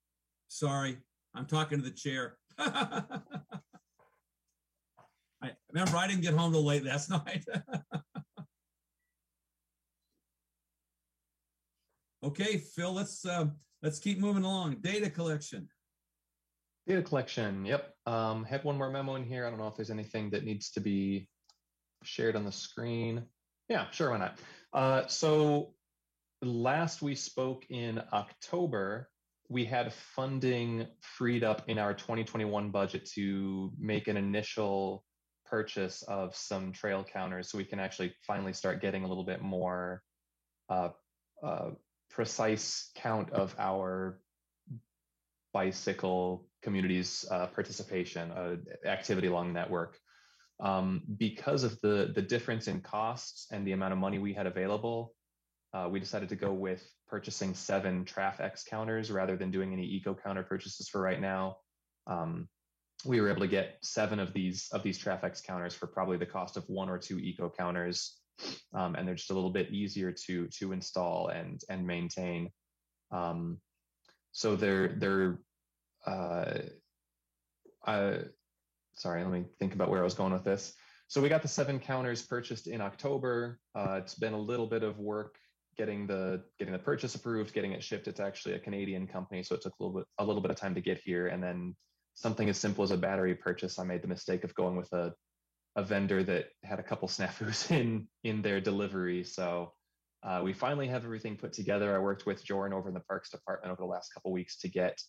Sorry, I'm talking to the chair. I remember I didn't get home till late last night. Okay, Phil, let's keep moving along. Data collection. Data collection. Yep. Had one more memo in here. I don't know if there's anything that needs to be shared on the screen. Yeah, sure. Why not? So last we spoke in October, we had funding freed up in our 2021 budget to make an initial purchase of some trail counters, so we can actually finally start getting a little bit more precise count of our bicycle community's participation, activity along the network. Because of the difference in costs and the amount of money we had available, we decided to go with purchasing 7 TrafX counters rather than doing any eco counter purchases for right now. We were able to get 7 of these TrafX counters for probably the cost of 1 or 2 eco counters, and they're just a little bit easier to install and maintain. So sorry, let me think about where I was going with this. So we got the 7 counters purchased in October. It's been a little bit of work getting the purchase approved, getting it shipped. It's actually a Canadian company, so it took a little bit of time to get here. And then something as simple as a battery purchase, I made the mistake of going with a vendor that had a couple snafus in their delivery. So we finally have everything put together. I worked with Jordan over in the Parks Department over the last couple of weeks to get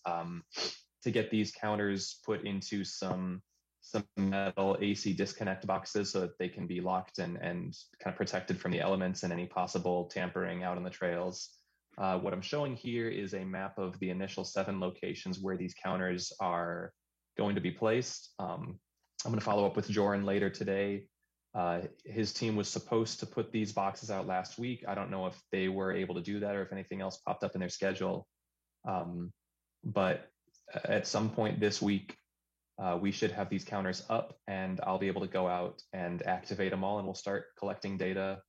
these counters put into some metal AC disconnect boxes so that they can be locked and kind of protected from the elements and any possible tampering out on the trails. What I'm showing here is a map of the initial 7 locations where these counters are going to be placed. I'm going to follow up with Joran later today. His team was supposed to put these boxes out last week. I don't know if they were able to do that or if anything else popped up in their schedule. But at some point this week, we should have these counters up, and I'll be able to go out and activate them all, and we'll start collecting data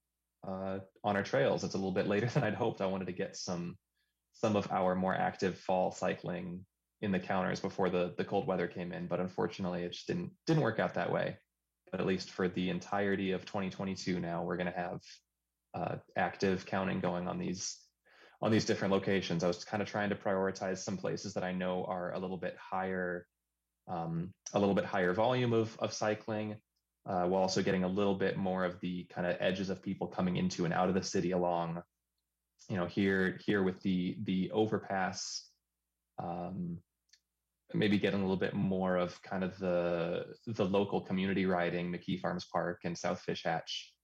on our trails. It's a little bit later than I'd hoped. I wanted to get some of our more active fall cycling in the counters before the cold weather came in, but unfortunately it just didn't work out that way. But at least for the entirety of 2022 now, we're going to have active counting going on these different locations. I was kind of trying to prioritize some places that I know are a little bit higher volume of cycling, while also getting a little bit more of the kind of edges of people coming into and out of the city along, here with the overpass, maybe getting a little bit more of kind of the local community riding, McKee Farms Park and South Fish Hatch,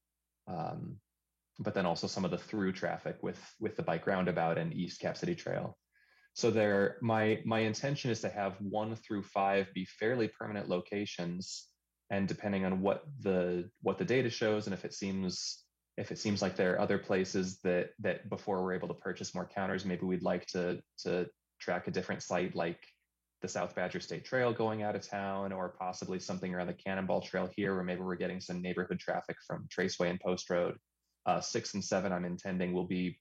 but then also some of the through traffic with the bike roundabout and East Cap City Trail. So my intention is to have 1 through 5 be fairly permanent locations, and depending on what the data shows, and if it seems like there are other places that before we're able to purchase more counters, maybe we'd like to track a different site like the South Badger State Trail going out of town, or possibly something around the Cannonball Trail here, where maybe we're getting some neighborhood traffic from Traceway and Post Road. 6 and 7, I'm intending will be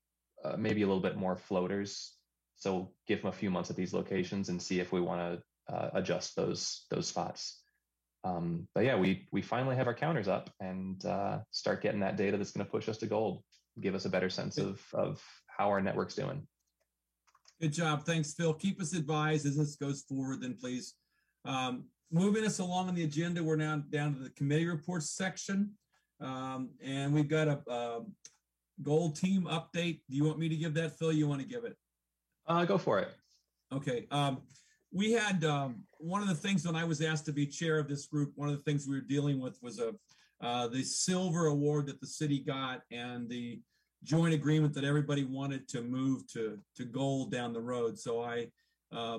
maybe a little bit more floaters. So we'll give them a few months at these locations and see if we want to adjust those spots. But yeah, we finally have our counters up and start getting that data that's going to push us to gold, give us a better sense of how our network's doing. Good job. Thanks, Phil. Keep us advised as this goes forward, then please. Moving us along on the agenda, we're now down to the committee reports section. And we've got a goal team update. Do you want me to give that, Phil? You want to give it? Go for it. Okay. We had one of the things when I was asked to be chair of this group, one of the things we were dealing with was the silver award that the city got and the joint agreement that everybody wanted to move to gold down the road. So I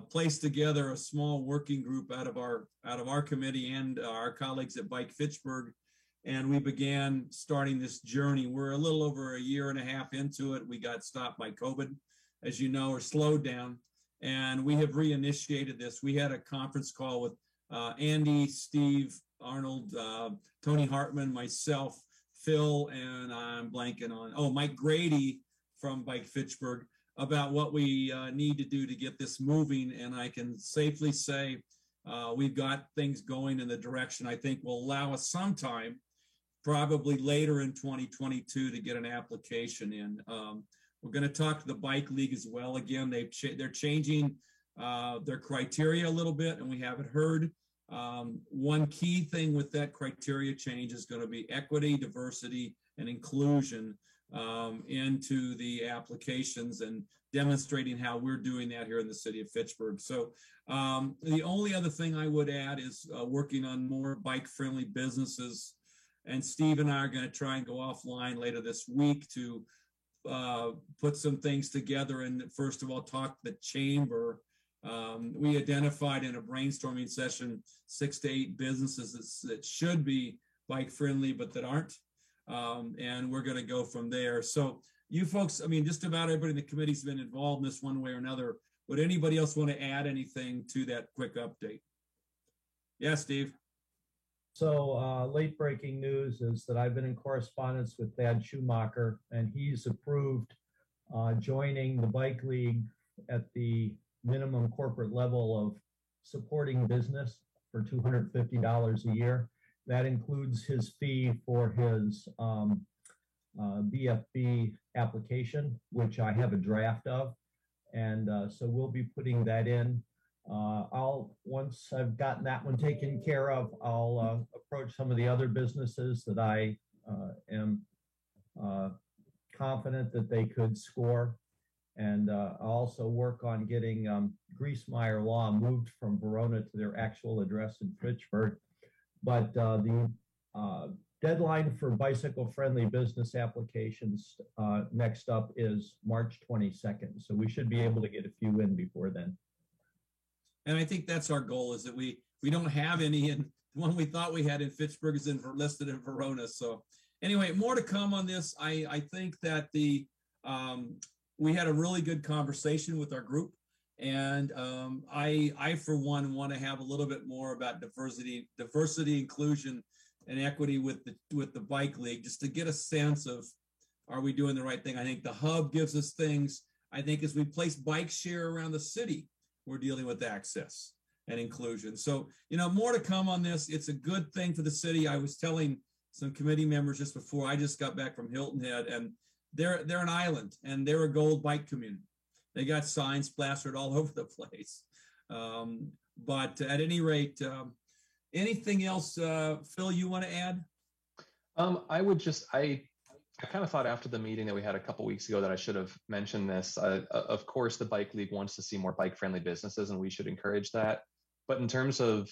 placed together a small working group out of our committee and our colleagues at Bike Fitchburg, and we began starting this journey. We're a little over a year and a half into it. We got stopped by COVID, as you know, or slowed down, and we have reinitiated this. We had a conference call with Andy, Steve, Arnold, Tony Hartman, myself, Phil, and I'm blanking on, Mike Grady from Bike Fitchburg, about what we need to do to get this moving. And I can safely say we've got things going in the direction I think will allow us sometime, probably later in 2022, to get an application in. We're going to talk to the Bike League as well. Again, they're changing their criteria a little bit, and we haven't heard. One key thing with that criteria change is going to be equity, diversity, and inclusion into the applications, and demonstrating how we're doing that here in the city of Fitchburg. So the only other thing I would add is working on more bike-friendly businesses. And Steve and I are going to try and go offline later this week to put some things together. And first of all, talk to the chamber. We identified in a brainstorming session 6 to 8 businesses that should be bike-friendly, but that aren't. And we're going to go from there. So you folks, I mean, just about everybody in the committee's been involved in this one way or another. Would anybody else want to add anything to that quick update? Yeah, Steve. So late breaking news is that I've been in correspondence with Thad Schumacher, and he's approved joining the Bike League at the minimum corporate level of supporting business for $250 a year. That includes his fee for his BFB application, which I have a draft of. And so we'll be putting that in. Once I've gotten that one taken care of, I'll approach some of the other businesses that I am confident that they could score. And I'll also work on getting Griesmeyer Law moved from Verona to their actual address in Fitchburg. But the deadline for bicycle-friendly business applications next up is March 22nd. So we should be able to get a few in before then. And I think that's our goal, is that we don't have any, and the one we thought we had in Fitchburg is listed in Verona. So anyway, more to come on this. I think that we had a really good conversation with our group, and I for one want to have a little bit more about diversity, inclusion, and equity with the Bike League, just to get a sense of, are we doing the right thing? I think the hub gives us things. I think as we place bike share around the city, we're dealing with access and inclusion. So, more to come on this. It's a good thing for the city. I was telling some committee members just before, I just got back from Hilton Head, and they're an island, and they're a gold bike community. They got signs plastered all over the place. But at any rate, anything else, Phil, you want to add? I kind of thought after the meeting that we had a couple weeks ago that I should have mentioned this. Of course, the Bike League wants to see more bike-friendly businesses, and we should encourage that. But in terms of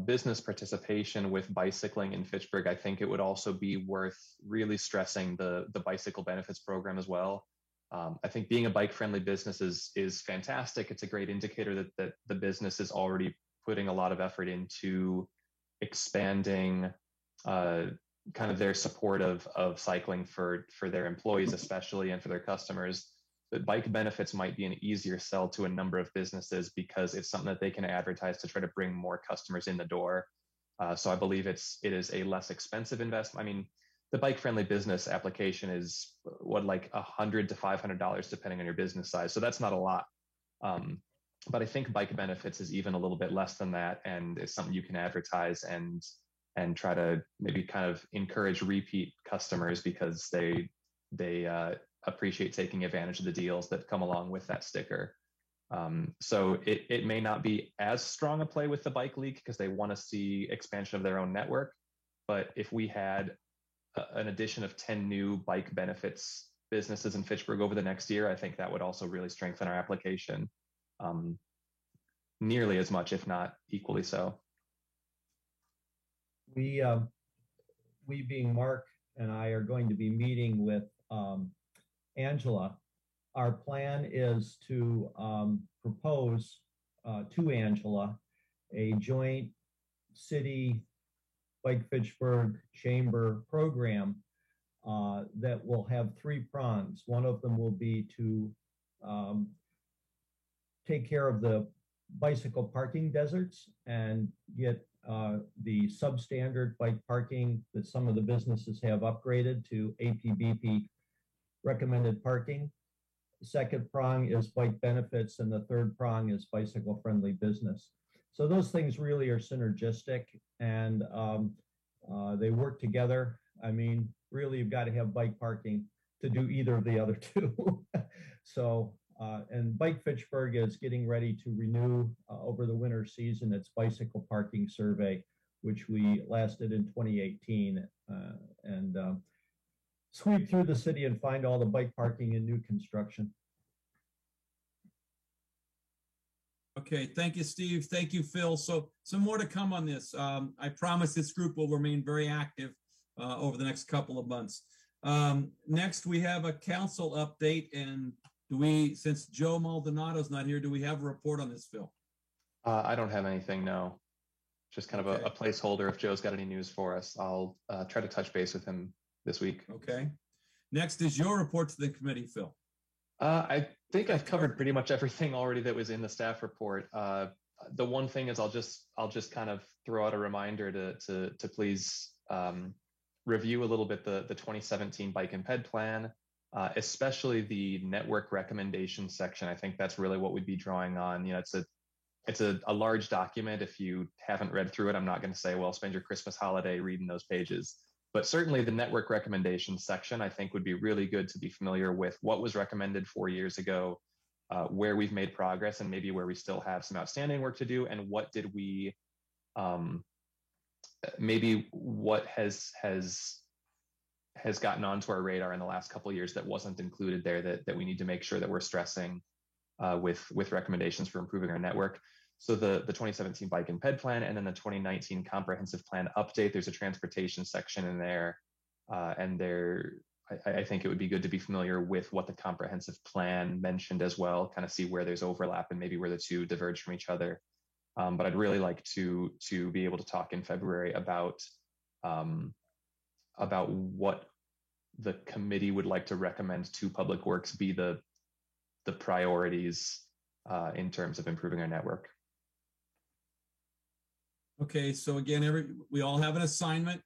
business participation with bicycling in Fitchburg, I think it would also be worth really stressing the bicycle benefits program as well. I think being a bike-friendly business is fantastic. It's a great indicator that the business is already putting a lot of effort into expanding kind of their support of cycling for their employees, especially, and for their customers. But bike benefits might be an easier sell to a number of businesses because it's something that they can advertise to try to bring more customers in the door. So I believe it is a less expensive investment. I mean, the bike-friendly business application is like $100 to $500 depending on your business size. So that's not a lot. But I think bike benefits is even a little bit less than that, and it's something you can advertise and try to maybe kind of encourage repeat customers because they appreciate taking advantage of the deals that come along with that sticker. So it may not be as strong a play with the bike league because they want to see expansion of their own network. But if we had an addition of 10 new bike benefits businesses in Fitchburg over the next year, I think that would also really strengthen our application nearly as much, if not equally so. We being Mark and I are going to be meeting with Angela. Our plan is to propose to Angela a joint city Bike Fitchburg Chamber program that will have three prongs. One of them will be to take care of the bicycle parking deserts and get the substandard bike parking that some of the businesses have upgraded to APBP recommended parking. The second prong is bike benefits, and the third prong is bicycle friendly business. So those things really are synergistic, and they work together. I mean, really, you've got to have bike parking to do either of the other two. So, and Bike Fitchburg is getting ready to renew over the winter season its bicycle parking survey, which we last did in 2018, and sweep through the city and find all the bike parking in new construction. Okay, thank you, Steve. Thank you, Phil. So some more to come on this. I promise this group will remain very active over the next couple of months. Next, we have a council update. And do we, since Joe Maldonado's not here, do we have a report on this, Phil? I don't have anything, no. Just kind of Okay. a placeholder. If Joe's got any news for us, I'll try to touch base with him this week. Okay. Next is your report to the committee, Phil. I think I've covered pretty much everything already that was in the staff report. The one thing is I'll just kind of throw out a reminder to please review a little bit the 2017 Bike and Ped plan, especially the network recommendation section. I think that's really what we'd be drawing on. You know, it's a large document. If you haven't read through it, I'm not going to say, well, spend your Christmas holiday reading those pages. But certainly the network recommendations section, I think, would be really good to be familiar with what was recommended 4 years ago, where we've made progress, and maybe where we still have some outstanding work to do, and what did we, maybe what has gotten onto our radar in the last couple of years that wasn't included there that we need to make sure that we're stressing with recommendations for improving our network. So the 2017 Bike and Ped plan, and then the 2019 comprehensive plan update, there's a transportation section in there. And I think it would be good to be familiar with what the comprehensive plan mentioned as well, kind of see where there's overlap and maybe where the two diverge from each other. But I'd really like to be able to talk in February about what the committee would like to recommend to Public Works be the priorities in terms of improving our network. Okay, so again, we all have an assignment.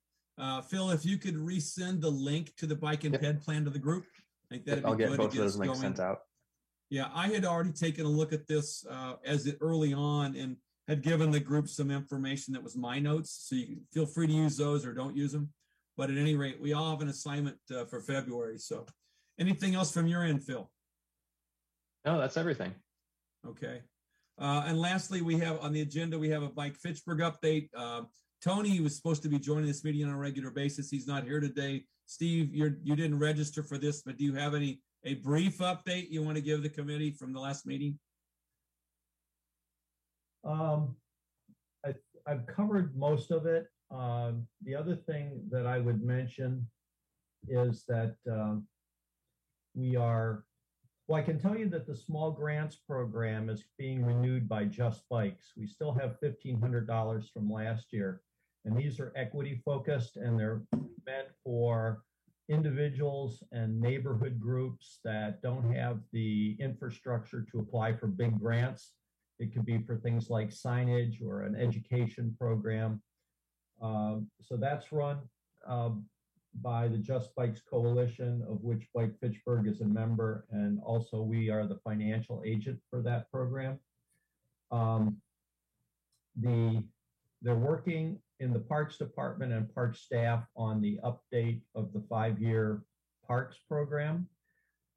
Phil, if you could resend the link to the Bike and Ped plan to the group, I think that'd be good. I'll get both of those links sent out. Yeah, I had already taken a look at this early on and had given the group some information that was my notes. So you can feel free to use those or don't use them. But at any rate, we all have an assignment for February. So anything else from your end, Phil? No, that's everything. Okay. And lastly, we have on the agenda, we have a Bike Fitchburg update. Tony was supposed to be joining this meeting on a regular basis. He's not here today. Steve, you didn't register for this, but do you have a brief update you want to give the committee from the last meeting? I've covered most of it. The other thing that I would mention is that well, I can tell you that the small grants program is being renewed by Just Bikes. We still have $1,500 from last year, and these are equity focused, and they're meant for individuals and neighborhood groups that don't have the infrastructure to apply for big grants. It could be for things like signage or an education program. So that's run by the Just Bikes Coalition, of which Bike Fitchburg is a member, and also we are the financial agent for that program. They're working in the Parks Department and Parks staff on the update of the 5-year Parks program.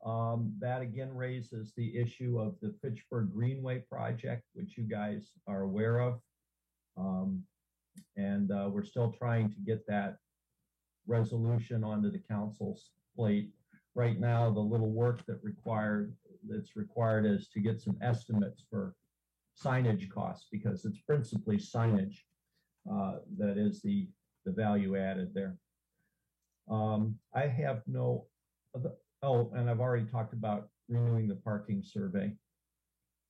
That again raises the issue of the Fitchburg Greenway project, which you guys are aware of. And we're still trying to get that resolution onto the council's plate. Right now, the little work that's required is to get some estimates for signage costs, because it's principally signage that is the value added there. I have no other, and I've already talked about renewing the parking survey.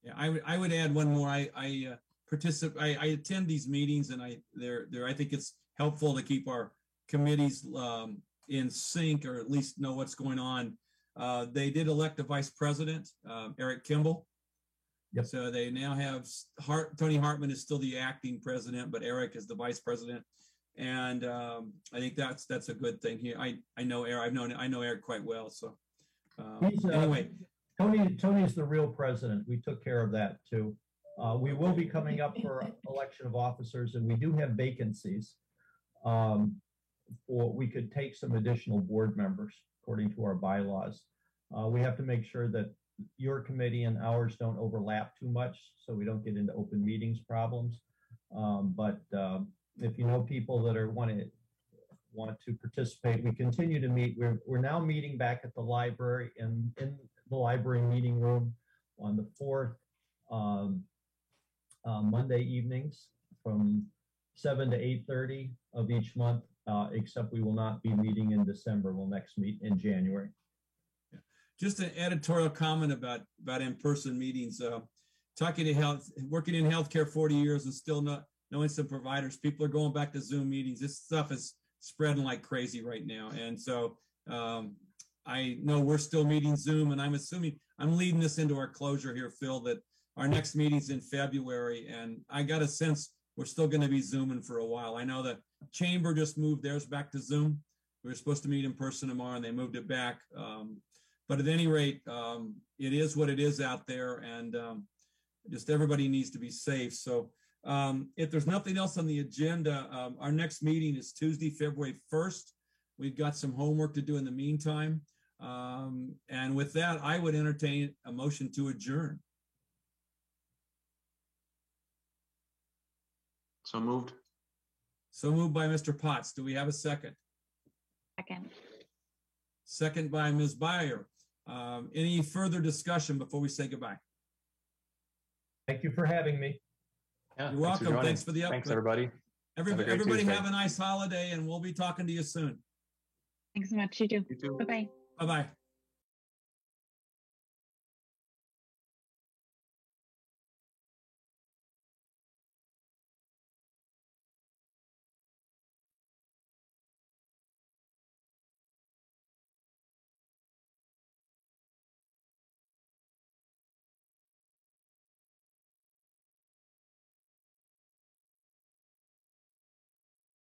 Yeah, I would add one more. I participate. I attend these meetings, and I think it's helpful to keep our committees in sync, or at least know what's going on. They did elect a vice president, Eric Kimball. Yep. So they now have Tony Hartman is still the acting president, but Eric is the vice president, and I think that's a good thing here. I know Eric. I know Eric quite well. So anyway, Tony's the real president. We took care of that too. We will be coming up for election of officers, and we do have vacancies. We could take some additional board members according to our bylaws. We have to make sure that your committee and ours don't overlap too much, so we don't get into open meetings problems. But if you know people that want to participate, we continue to meet. We're now meeting back at the library in the library meeting room on the 4th Monday evenings from 7 to 8:30 of each month, except we will not be meeting in December. We'll next meet in January. Yeah. Just an editorial comment about in-person meetings. Talking to working in healthcare 40 years and still not knowing some providers, people are going back to Zoom meetings. This stuff is spreading like crazy right now. And so I know we're still meeting Zoom, and I'm assuming I'm leading this into our closure here, Phil, that our next meeting's in February, and I got a sense we're still going to be Zooming for a while. I know the chamber just moved theirs back to Zoom. We were supposed to meet in person tomorrow, and they moved it back. But at any rate, it is what it is out there, and just everybody needs to be safe. So if there's nothing else on the agenda, our next meeting is Tuesday, February 1st. We've got some homework to do in the meantime. And with that, I would entertain a motion to adjourn. So moved. So moved by Mr. Potts. Do we have a second? Second. Second by Ms. Byer. Any further discussion before we say goodbye? Thank you for having me. Yeah, You're welcome. Thanks for the update. Thanks, everybody. Everybody have a nice holiday, and we'll be talking to you soon. Thanks so much. You too. You too. Bye-bye. Bye-bye.